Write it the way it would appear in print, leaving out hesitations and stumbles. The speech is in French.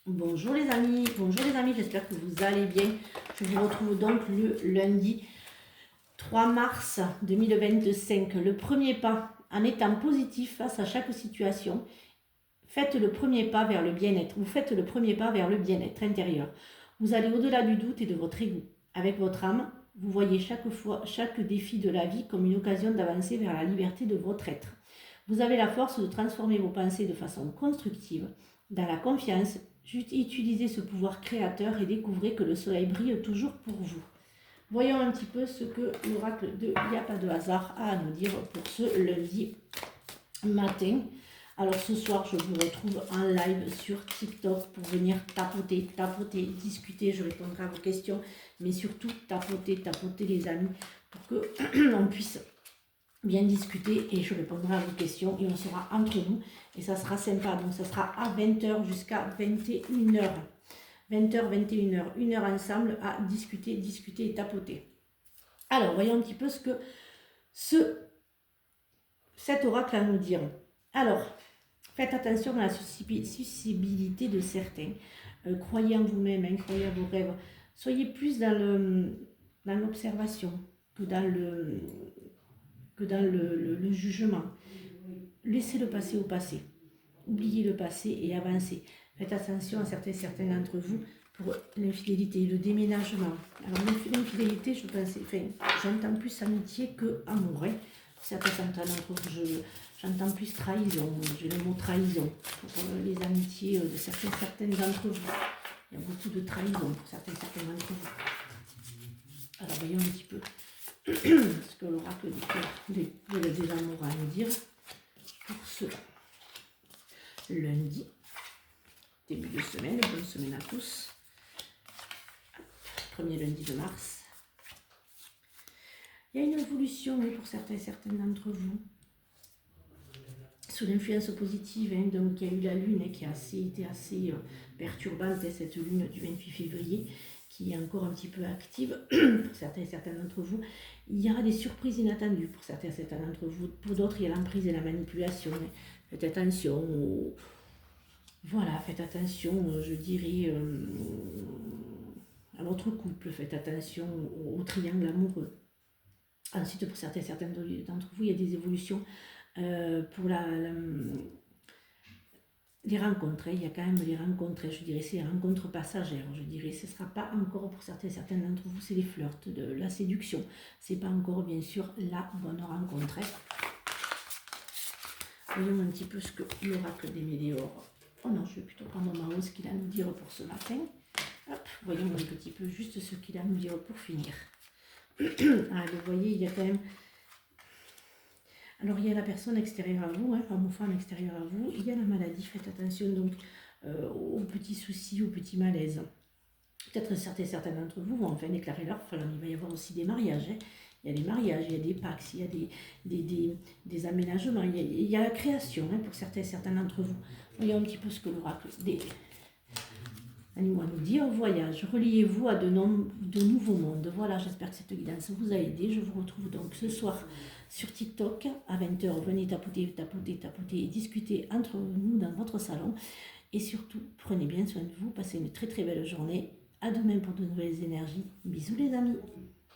Bonjour les amis, j'espère que vous allez bien. Je vous retrouve donc le lundi 3 mars 2025. Le premier pas en étant positif face à chaque situation. Faites le premier pas vers le bien-être. Vous faites le premier pas vers le bien-être intérieur. Vous allez au-delà du doute et de votre ego. Avec votre âme, vous voyez chaque défi de la vie comme une occasion d'avancer vers la liberté de votre être. Vous avez la force de transformer vos pensées de façon constructive, dans la confiance. Utilisez ce pouvoir créateur et découvrez que le soleil brille toujours pour vous. Voyons un petit peu ce que l'oracle de Il n'y a pas de hasard a à nous dire pour ce lundi matin. Alors ce soir, je vous retrouve en live sur TikTok pour venir tapoter, discuter. Je répondrai à vos questions, mais surtout tapoter les amis pour que on puisse bien discuter et je répondrai à vos questions et on sera entre nous et ça sera sympa. Donc ça sera à 20h jusqu'à 21h. 20h, 21h, une heure ensemble à discuter et tapoter. Alors, voyons un petit peu ce que cet oracle a à nous dire. Alors, faites attention à la susceptibilité de certains. Croyez en vous-même, croyez à vos rêves. Soyez plus dans l'observation que dans le jugement. Laissez le passé au passé. Oubliez le passé et avancez. Faites attention à certains d'entre vous pour l'infidélité, le déménagement. Alors l'infidélité, j'entends plus amitié que amour. Hein. Certains d'entre vous, j'entends plus trahison. J'ai le mot trahison pour les amitiés de certaines d'entre vous. Il y a beaucoup de trahison pour certains d'entre vous. Alors voyons un petit peu ce que l'oracle des amours a à nous dire pour ce lundi, début de semaine. Bonne semaine à tous. Premier lundi de mars. Il y a une évolution pour certains d'entre vous. Sous l'influence positive, donc il y a eu la lune qui a été assez perturbante, cette lune du 28 février, qui est encore un petit peu active pour certains d'entre vous. Il y aura des surprises inattendues pour certains d'entre vous. Pour d'autres, il y a l'emprise et la manipulation. Faites attention Voilà, faites attention, je dirais, à votre couple. Faites attention au triangle amoureux. Ensuite, pour certains d'entre vous, il y a des évolutions pour les rencontres. Il y a quand même les rencontres, je dirais, c'est les rencontres passagères. Je dirais, ce ne sera pas encore pour certains d'entre vous, c'est les flirts, de la séduction. Ce n'est pas encore, bien sûr, la bonne rencontre. Voyons un petit peu ce que l'oracle des Météores. Oh non, je vais plutôt prendre ma hausse qu'il a à nous dire pour ce matin. Hop, voyons un petit peu juste ce qu'il a à nous dire pour finir. Vous voyez, il y a quand même... Alors, il y a la personne extérieure à vous, femme ou femme extérieure à vous. Il y a la maladie. Faites attention donc aux petits soucis, aux petits malaises. Peut-être certains d'entre vous vont enfin déclarer leur flamme. Il va y avoir aussi des mariages. Il y a des mariages, il y a des pax, il y a des aménagements. Il y a la création pour certains d'entre vous. Voyons un petit peu ce que l'oracle des animaux nous dit. Au voyage, reliez-vous à de nouveaux mondes. Voilà, j'espère que cette guidance vous a aidé. Je vous retrouve donc ce soir sur TikTok à 20h. Venez tapoter et discuter entre nous dans votre salon. Et surtout, prenez bien soin de vous. Passez une très très belle journée. À demain pour de nouvelles énergies. Bisous les amis.